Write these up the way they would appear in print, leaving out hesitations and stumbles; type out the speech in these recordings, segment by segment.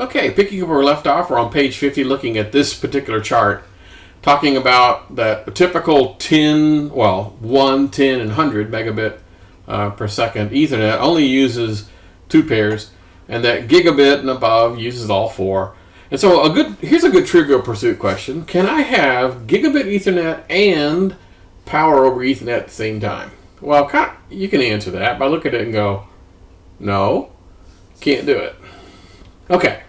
Okay, picking up where we left off, we're on page 50 looking at this particular chart, talking about that a typical 10, 1, 10, and 100 megabit per second Ethernet only uses 2 pairs, and that gigabit and above uses all 4. And so here's a good Trivial Pursuit question. Can I have gigabit Ethernet and power over Ethernet at the same time? Well, you can answer that by looking at it and go, no, can't do it. Okay,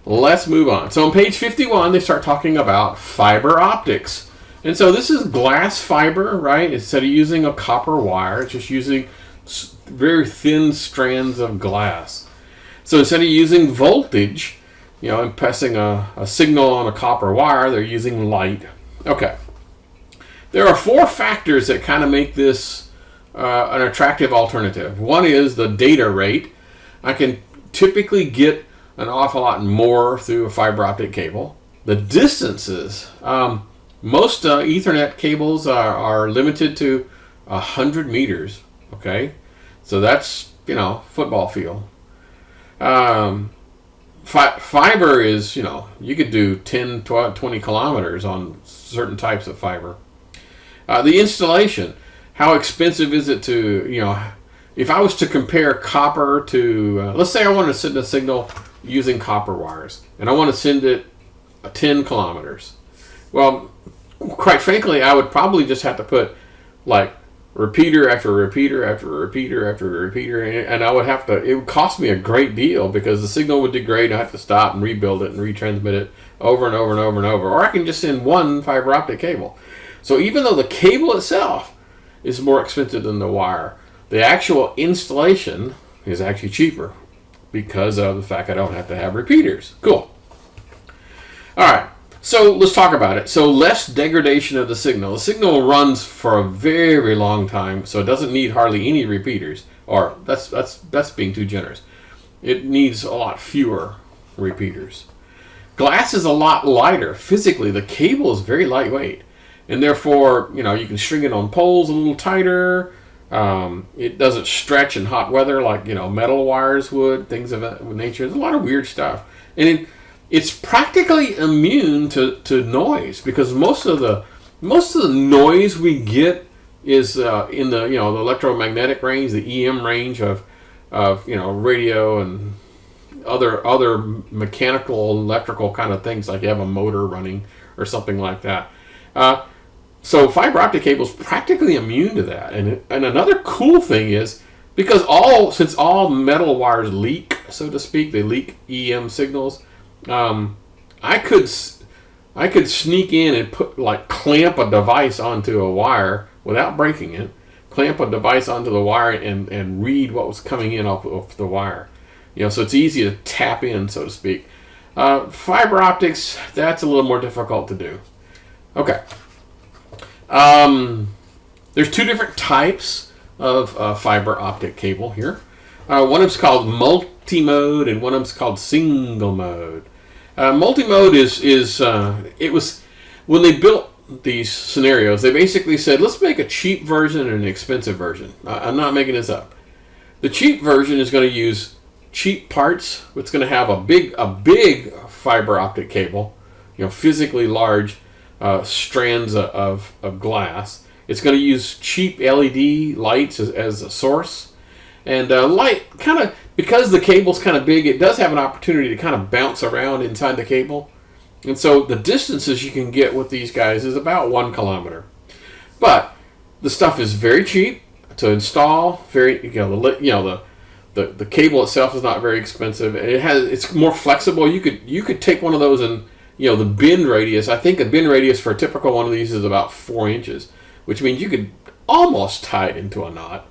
let's move on. So on page 51, they start talking about fiber optics. And so this is glass fiber, right? Instead of using a copper wire, it's just using very thin strands of glass. So instead of using voltage, and passing a signal on a copper wire, they're using light. Okay. There are 4 factors that kind of make this an attractive alternative. One is the data rate. I can typically get an awful lot more through a fiber optic cable. The distances. Most Ethernet cables are limited to 100 meters. Okay. So that's, football field. Fiber is, you could do 10, 12, 20 kilometers on certain types of fiber. The installation, how expensive is it to, if I was to compare copper to, let's say I want to send a signal using copper wires, and I want to send it 10 kilometers. Well, quite frankly, I would probably just have to put like repeater after repeater after repeater after repeater, and it would cost me a great deal because the signal would degrade and I have to stop and rebuild it and retransmit it over and over and over and over. Or I can just send one fiber optic cable. So even though the cable itself is more expensive than the wire, the actual installation is actually cheaper because of the fact I don't have to have repeaters. Cool. All right. So let's talk about it. So less degradation of the signal. The signal runs for a very, very long time, so it doesn't need hardly any repeaters. Or that's being too generous. It needs a lot fewer repeaters. Glass is a lot lighter. Physically, the cable is very lightweight, and therefore, you can string it on poles a little tighter. It doesn't stretch in hot weather like metal wires would. Things of that nature. There's a lot of weird stuff, and it's practically immune to noise because most of the noise we get is in the the electromagnetic range, the EM range of radio and other mechanical, electrical kind of things, like you have a motor running or something like that. So fiber optic cable is practically immune to that. And another cool thing is because since all metal wires leak, so to speak, they leak EM signals. I could sneak in and clamp a device onto a wire without breaking it, clamp a device onto the wire and read what was coming in off the wire. So it's easy to tap in, so to speak. Fiber optics, that's a little more difficult to do. Okay. There's 2 different types of fiber optic cable here. One of them's called multi-mode and one of them's called single mode. Multi-mode it was when they built these scenarios, they basically said, let's make a cheap version and an expensive version. I'm not making this up. The cheap version is going to use cheap parts. It's going to have a big fiber optic cable, physically large strands of glass. It's going to use cheap LED lights as a source. And light, because the cable's kind of big, it does have an opportunity to kind of bounce around inside the cable. And so the distances you can get with these guys is about 1 kilometer. But the stuff is very cheap to install. The cable itself is not very expensive. And it's more flexible. You could take one of those and the bend radius. I think a bend radius for a typical one of these is about 4 inches, which means you could almost tie it into a knot.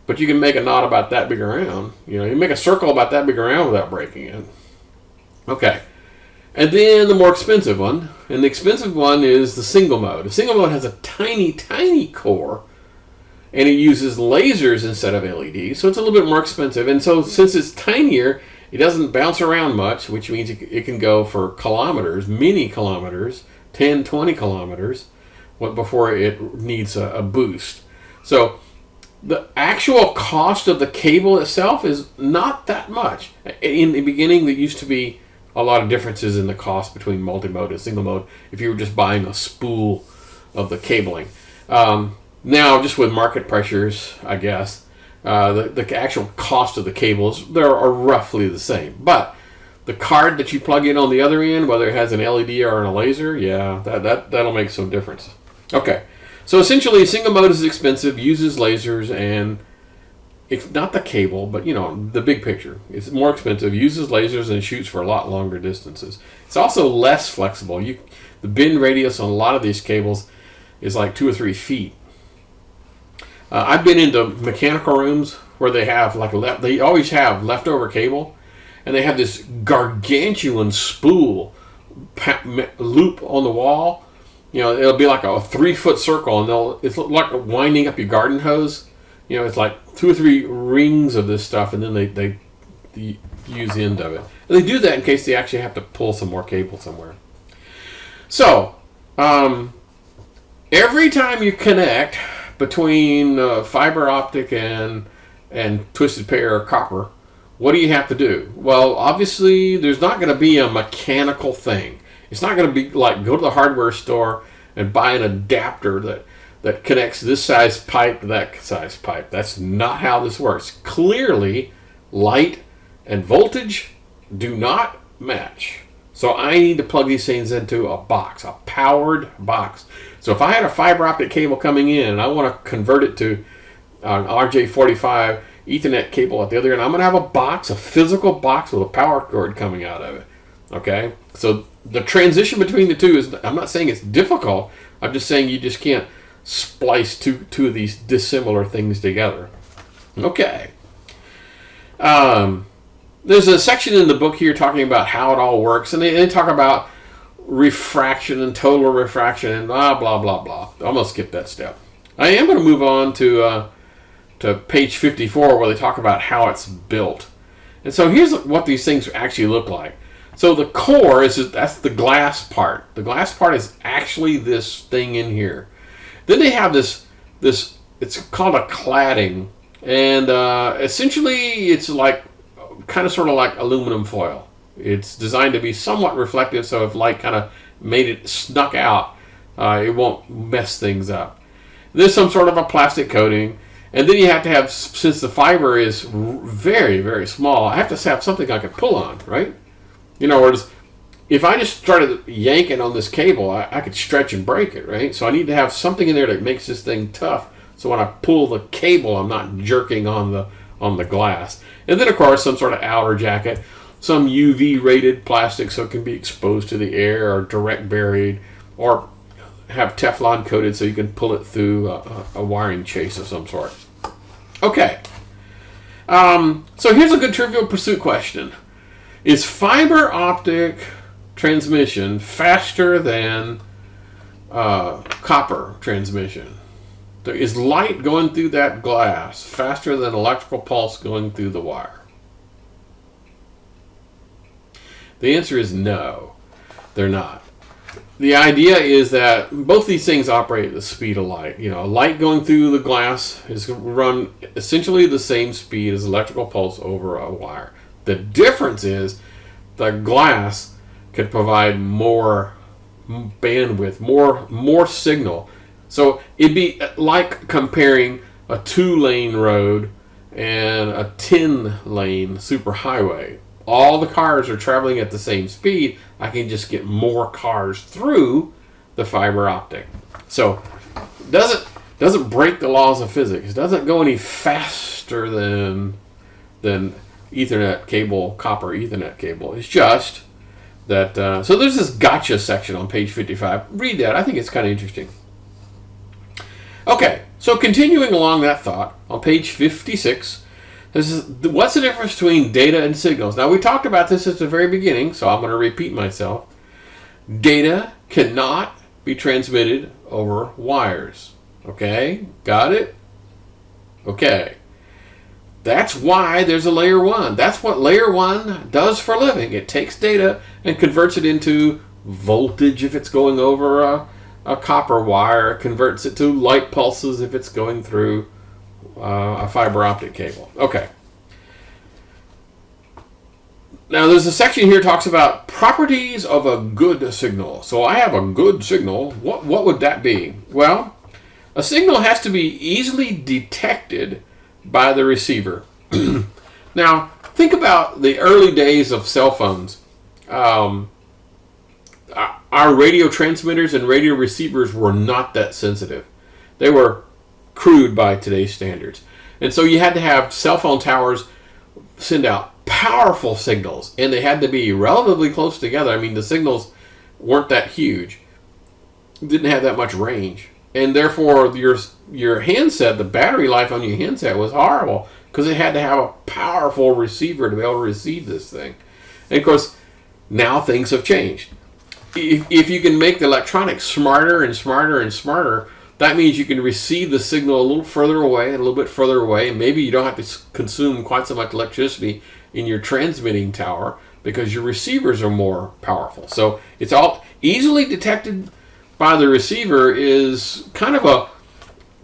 But you can make a knot about that big around. You make a circle about that big around without breaking it. Okay. And then the more expensive one. And the expensive one is the single mode. The single mode has a tiny, tiny core. And it uses lasers instead of LEDs. So it's a little bit more expensive. And so since it's tinier, it doesn't bounce around much, which means it can go for kilometers, many kilometers, 10, 20 kilometers, before it needs a boost. So The actual cost of the cable itself is not that much. In the beginning, there used to be a lot of differences in the cost between multi-mode and single mode if you were just buying a spool of the cabling. Now, just with market pressures, I guess, the actual cost of the cables, they are roughly the same. But the card that you plug in on the other end, whether it has an LED or a laser, yeah, that'll make some difference. Okay, so essentially, single mode is expensive, uses lasers, and it's not the cable, but the big picture. It's more expensive, uses lasers, and shoots for a lot longer distances. It's also less flexible. The bend radius on a lot of these cables is like 2 or 3 feet. I've been into mechanical rooms where they have they always have leftover cable, and they have this gargantuan spool loop on the wall. It'll be like a 3-foot circle, and it's like winding up your garden hose. It's like 2 or 3 rings of this stuff, and then they use the end of it. And they do that in case they actually have to pull some more cable somewhere. So, every time you connect between fiber optic and twisted pair or copper, what do you have to do? Well, obviously, there's not going to be a mechanical thing. It's not going to be like go to the hardware store and buy an adapter that connects this size pipe to that size pipe. That's not how this works. Clearly, light and voltage do not match. So I need to plug these things into a box, a powered box. So if I had a fiber optic cable coming in and I want to convert it to an RJ45 Ethernet cable at the other end, I'm going to have a box, a physical box with a power cord coming out of it. Okay? So the transition between the two is, I'm not saying it's difficult, I'm just saying you just can't splice two of these dissimilar things together. Okay. There's a section in the book here talking about how it all works, and they talk about refraction and total refraction and blah, blah, blah, blah. I'm going to skip that step. I am going to move on to page 54 where they talk about how it's built. And so here's what these things actually look like. So the core that's the glass part. The glass part is actually this thing in here. Then they have this it's called a cladding, and essentially it's like sort of like aluminum foil. It's designed to be somewhat reflective, so if light kind of made it snuck out, it won't mess things up. There's some sort of a plastic coating, and then you have to have, since the fiber is very, very small, I have to have something I can pull on, right? Whereas if I just started yanking on this cable, I could stretch and break it, right? So I need to have something in there that makes this thing tough, so when I pull the cable, I'm not jerking on the glass. And then, of course, some sort of outer jacket, some UV-rated plastic so it can be exposed to the air or direct buried, or have Teflon coated so you can pull it through a wiring chase of some sort. Okay. So here's a good Trivial Pursuit question. Is fiber optic transmission faster than copper transmission? Is light going through that glass faster than electrical pulse going through the wire? The answer is no, they're not. The idea is that both these things operate at the speed of light. Light going through the glass is run essentially the same speed as electrical pulse over a wire. The difference is the glass could provide more bandwidth, more signal. So it'd be like comparing a 2-lane road and a 10-lane superhighway. All the cars are traveling at the same speed. I can just get more cars through the fiber optic. So it doesn't break the laws of physics. It doesn't go any faster than Ethernet cable, copper Ethernet cable. It's just that. So there's this gotcha section on page 55. Read that. I think it's kind of interesting. Okay, so continuing along that thought, on page 56, what's the difference between data and signals? Now, we talked about this at the very beginning, so I'm going to repeat myself. Data cannot be transmitted over wires. Okay, got it? Okay. That's why there's a layer 1. That's what layer 1 does for a living. It takes data and converts it into voltage if it's going over a copper wire. It converts it to light pulses if it's going through a fiber optic cable. Okay. Now there's a section here that talks about properties of a good signal. So I have a good signal. What would that be? Well, a signal has to be easily detected by the receiver. Now, think about the early days of cell phones. Our radio transmitters and radio receivers were not that sensitive. They were crude by today's standards. And so you had to have cell phone towers send out powerful signals, and they had to be relatively close together. I mean, the signals weren't that huge, didn't have that much range, and therefore your handset, the battery life on your handset was horrible because it had to have a powerful receiver to be able to receive this thing. And of course, now things have changed. If you can make the electronics smarter and smarter and smarter, that means you can receive the signal a little further away and a little bit further away, and maybe you don't have to consume quite so much electricity in your transmitting tower because your receivers are more powerful. So it's all easily detected by the receiver is kind of a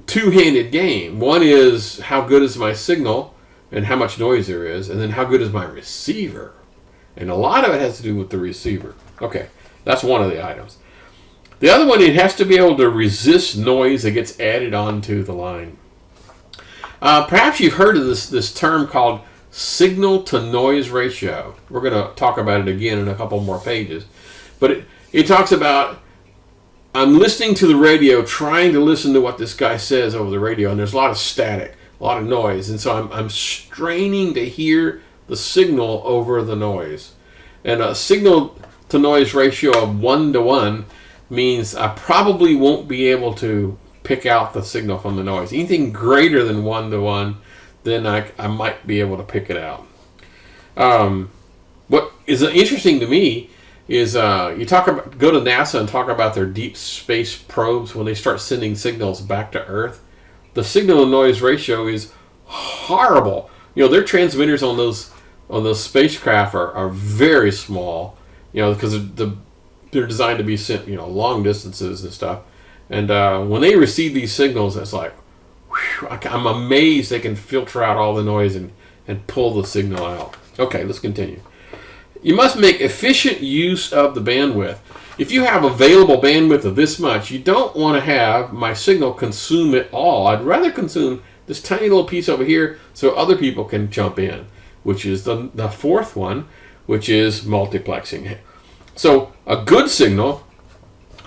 two-handed game. One is how good is my signal and how much noise there is, and then how good is my receiver. And a lot of it has to do with the receiver. Okay, that's one of the items. The other one, it has to be able to resist noise that gets added onto the line. Perhaps you've heard of this term called signal-to-noise ratio. We're going to talk about it again in a couple more pages. But it talks about, I'm listening to the radio, trying to listen to what this guy says over the radio, and there's a lot of static, a lot of noise, and so I'm straining to hear the signal over the noise. And a signal-to-noise ratio of 1:1 means I probably won't be able to pick out the signal from the noise. Anything greater than 1:1, then I might be able to pick it out. What is interesting to me is go to NASA and talk about their deep space probes when they start sending signals back to Earth. The signal-to-noise ratio is horrible. Their transmitters on those spacecraft are very small. Because they're designed to be sent long distances and stuff. And when they receive these signals, it's like, whew, I'm amazed they can filter out all the noise and pull the signal out. Okay, let's continue. You must make efficient use of the bandwidth. If you have available bandwidth of this much, you don't want to have my signal consume it all. I'd rather consume this tiny little piece over here so other people can jump in, which is the fourth one, which is multiplexing. So a good signal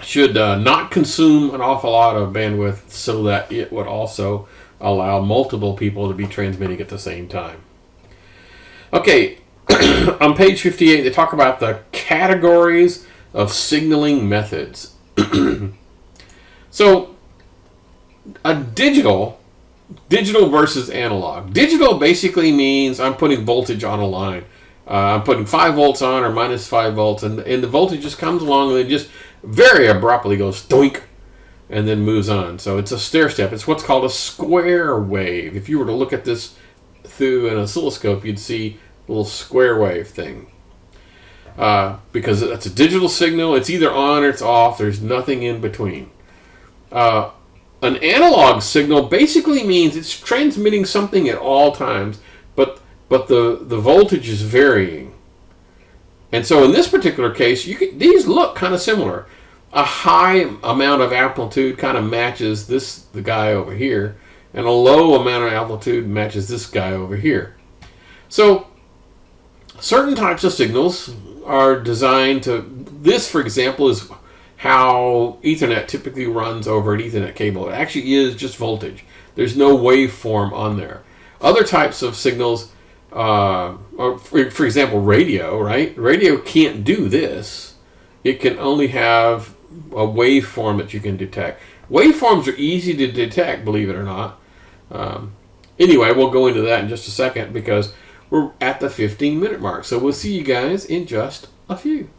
should not consume an awful lot of bandwidth so that it would also allow multiple people to be transmitting at the same time. Okay, on page 58, they talk about the categories of signaling methods. So, a digital versus analog. Digital basically means I'm putting voltage on a line. I'm putting 5 volts on or minus 5 volts, and the voltage just comes along and it just very abruptly goes doink and then moves on. So it's a stair step. It's what's called a square wave. If you were to look at this through an oscilloscope, you'd see a little square wave thing. Because it's a digital signal, it's either on or it's off. There's nothing in between. An analog signal basically means it's transmitting something at all times, but the voltage is varying. And so in this particular case, these look kind of similar. A high amount of amplitude kind of matches the guy over here, and a low amount of amplitude matches this guy over here. So certain types of signals are designed to, this for example is how Ethernet typically runs over an Ethernet cable. It actually is just voltage. There's no waveform on there. Other types of signals, for example, radio, right? Radio can't do this. It can only have a waveform that you can detect. Waveforms are easy to detect, believe it or not. Anyway, we'll go into that in just a second because we're at the 15-minute mark. So we'll see you guys in just a few.